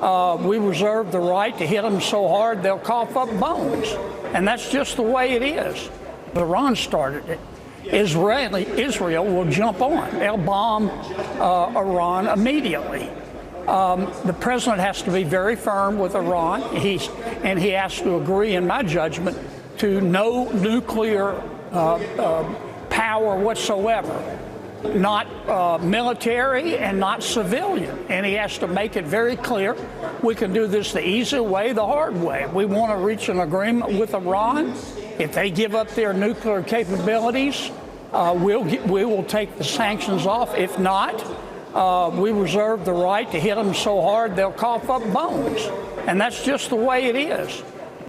We reserve the right to hit them so hard they'll cough up bones. And that's just the way it is. Iran started it. Israel will jump on. They'll bomb Iran immediately. The president has to be very firm with Iran, and he has to agree, in my judgment, to no nuclear power whatsoever. Not military and not civilian. And he has to make it very clear we can do this the easy way, the hard way. We want to reach an agreement with Iran. If they give up their nuclear capabilities, we will take the sanctions off. If not, we reserve the right to hit them so hard they'll cough up bones. And that's just the way it is.